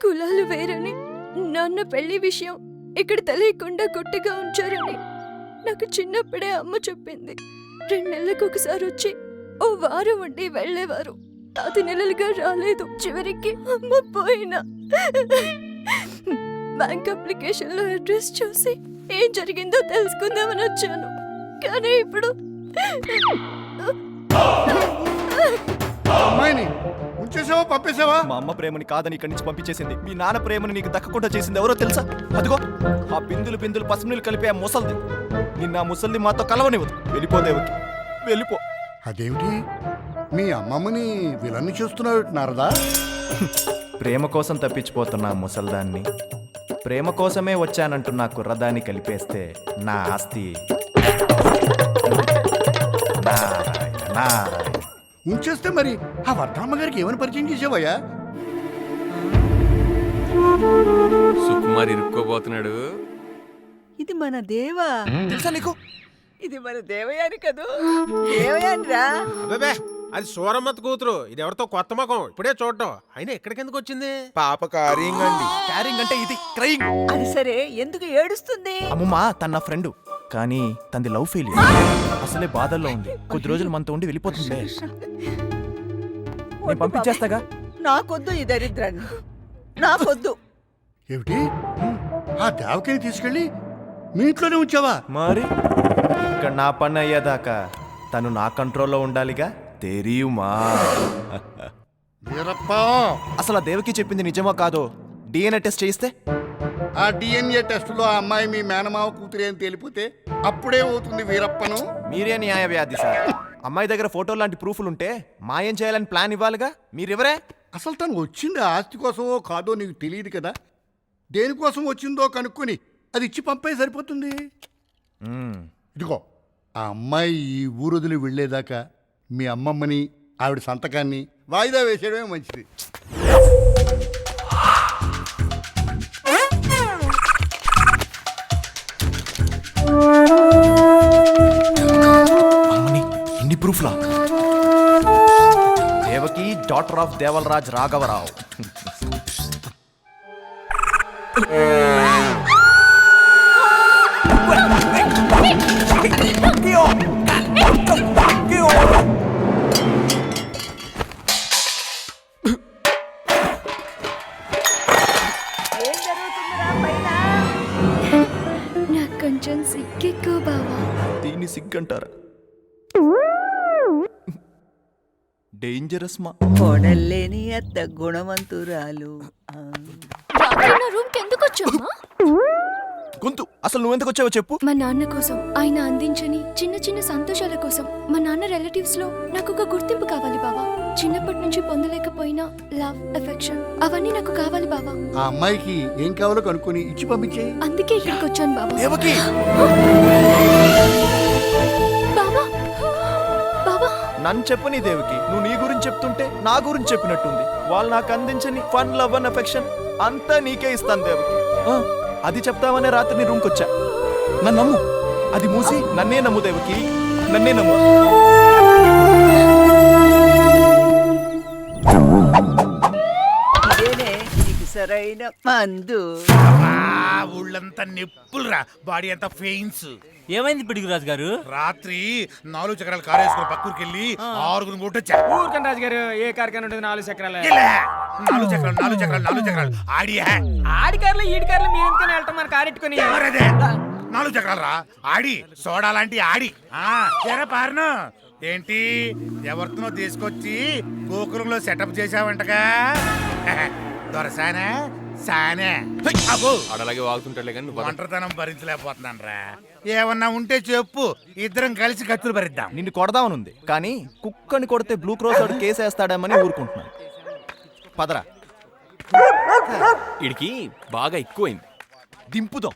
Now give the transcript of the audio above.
కులాలు వేరని, నాన్న పెళ్లి విషయం ఇక్కడ తెలియకుండా గుట్టుగా ఉంచారని నాకు చిన్నప్పుడే అమ్మ చెప్పింది. 2 నెలలకు ఒకసారి వచ్చి ఓ వారం ఉండి వెళ్లేవారు. 10 నెలలుగా రాలేదు. చివరికి అమ్మ పోయినా బ్యాంక్ అప్లికేషన్ లో అడ్రస్ చూసి ఏం జరిగిందో తెలుసుకుందామని వచ్చాను. కానీ ఇప్పుడు అమ్మాయిని ఉంచేసావా పంపేసావా? మా అమ్మ ప్రేమని కాదని ఇక్కడి నుంచి పంపించేసింది. మీ నాన్న ప్రేమని నీకు దక్కకుండా చేసింది ఎవరో తెలుసా? అదిగో ఆ బిందులు పసుపునీళ్ళు కలిపి ఆ ముసల్ది. నిన్న ఆ ముసల్ది మాతో కలవనివ్వదు. వెళ్ళిపోదేవకి, వెళ్ళిపో. అదేమిటి మీ అమ్మమ్మని విలన్ని చేస్తున్నావు నారదా? ప్రేమ కోసం తప్పించిపోతున్నా ఆ ముసల్దాన్ని ప్రేమ కోసమే వచ్చానంటున్న కుర్రదాన్ని కలిపేస్తే నా ఆస్తి నారాయణ నారాయణ. ఉంచేస్తే మరి ఆ వర్ధమ్మ గారికి ఏమని పరిచయం చేసావయ్యా? సుకుమార్ ఇరుక్కోబోతున్నాడు. ఇది మన దేవా. తెలుసా నీకు? ఇది మన దేవయాని కదూ. దేవయాని రా. అబ్బే అది సూరమ్మత్ కూతురు. ఇది ఎవరితో కొత్త ముఖం ఇప్పుడే చూడటం. అయినా ఎక్కడికి ఎందుకు వచ్చింది? పాప కార్యింగ్ అండి. క్యారింగ్ అంటే ఇది క్రయింగ్. అది సరే, ఎందుకు ఏడుస్తుంది? అమ్మమ్మ తన నా ఫ్రెండ్, కానీ తనది లవ్ ఫెయిల్యూర్. అసలే బాధల్లో ఉంది. కొద్ది రోజులు మనతో ఉండి వెళ్ళిపోతుందే. నేను పంపించేస్తాగా. నాకొద్దు ఈ దరిద్రాన్ని, నాకొద్దు. ఏమిటి ఆ దేవకిని తీసుకెళ్ళి మీ ఇంట్లోనే ఉంచావా? మరి ఇక్కడ నా పని అయ్యేదాకా తను నా కంట్రోల్లో ఉండాలిగా. తెరియుమా? వీరప్ప, అసలు ఆ దేవకి చెప్పింది నిజమా కాదో DNA టెస్ట్ చేయిస్తే? ఆ DNA టెస్టులో ఆ అమ్మాయి మీ మేనమావ కూతురే అని తెలిపితే అప్పుడే అవుతుంది వీరప్పను. మీరే న్యాయ వ్యాధి సార్. అమ్మాయి దగ్గర ఫోటో లాంటి ప్రూఫ్లు ఉంటే మాయం చేయాలని ప్లాన్ ఇవ్వాలిగా. మీరెవరే? అసలు తను వచ్చింది ఆస్తి కోసమో కాదో నీకు తెలియదు కదా. దేనికోసం వచ్చిందో కనుక్కొని అది ఇచ్చి పంపే సరిపోతుంది. ఇదిగో ఆ అమ్మాయి ఈ ఊరొదిలి వెళ్ళేదాకా మీ అమ్మమ్మని ఆవిడ సంతకాన్ని వాయిదా వేసేయడమే మంచిది. అమ్మని ఎన్ని ప్రూఫ్లా? దేవకి డాటర్ ఆఫ్ దేవలరాజ్ రాఘవరావు. ఏం జరుగుతుందిరా పైన? నాకు కొంచెం సిగ్గెక్కువ బావా. దీన్ని సిగ్గంటారా? డేంజరస్ మా. కోడల్లేని అత్త గుణవంతురాలు. నా రూమ్ కి ఎందుకు వచ్చావా? గొంతు అసలు నువ్వెందుకు వచ్చావో చెప్పు. మా నాన్న కోసం, ఆయన అందించని చిన్న చిన్న సంతోషాల కోసం. మా నాన్న రిలేటివ్స్ లో నాకు ఒక గుర్తింపు కావాలి బావా. చిన్నప్పటి నుంచి పొందలేకపోయినా లవ్, ఎఫెక్షన్ అవన్నీ నాకు కావాలి బావా. ఆ అమ్మాయికి ఏం కావాలో కనుక్కొని ఇచ్చి పంపించే. అందుకే ఇక్కడికి వచ్చాను బావా. దేవకి బావా, బావా, నన్ను చెప్పని దేవకి, నువ్వు నీ గురించి చెప్తుంటే నా గురించి చెప్పినట్టుంది. వాళ్ళు నాకు అందించని ఫన్, లవ్ అండ్ ఎఫెక్షన్ అంతా నీకే ఇస్తాను దేవకి. అది చెప్తామనే రాత్రి నీ రూమ్కి వచ్చా. నన్ను నమ్ము. అది మూసి నన్నే నమ్ము దేవకి, నన్నే నమ్ము. ఇదేనే నీకు సరైన మందు. ఊళ్ళంతా నిప్పులురా, బాడీ అంతా ఫెయిన్స్. ఏమైంది పిడుగురాజు గారు? రాత్రి 4 చక్రాలు కారు వేసుకుని పక్కూరికి వెళ్ళి 6 కొట్టొచ్చా. ఊరుకండి రాజు గారు, ఏ కార్ఖాన ఉంటుంది 4 చక్రాలు? 4 చక్రాలు ఆడియా. ఆడి కార్లు ఈడి కార్లు మీరు ఎందుకని వెళ్ళటం? మన కారు ఎట్టుకుని మరదే 4 చక్రాలు రా ఆడి, సోడా లాంటి ఆడి. ఎరా పారను ఏంటి ఎవరితోనో తీసుకొచ్చి గోకులంలో సెటప్ చేసావంటగా. దొరసానే సానే అబ్బో ఆడలాగే వాగుతుంటాడులే కానీ నువ్వు పద. ఒంటరితనం భరించలేకపోతున్నాను రా. ఏమన్నా ఉంటే చెప్పు, ఇద్దరం కలిసి కత్తులు భరిద్దాం. నిన్ను కొడదామనుంది, కానీ కుక్కని కొడితే బ్లూ క్రాస్ వాడు కేసేస్తాడేమని ఊరుకుంటున్నాను. పదరా వీడికి బాగా ఎక్కువైంది. దింపుదాం.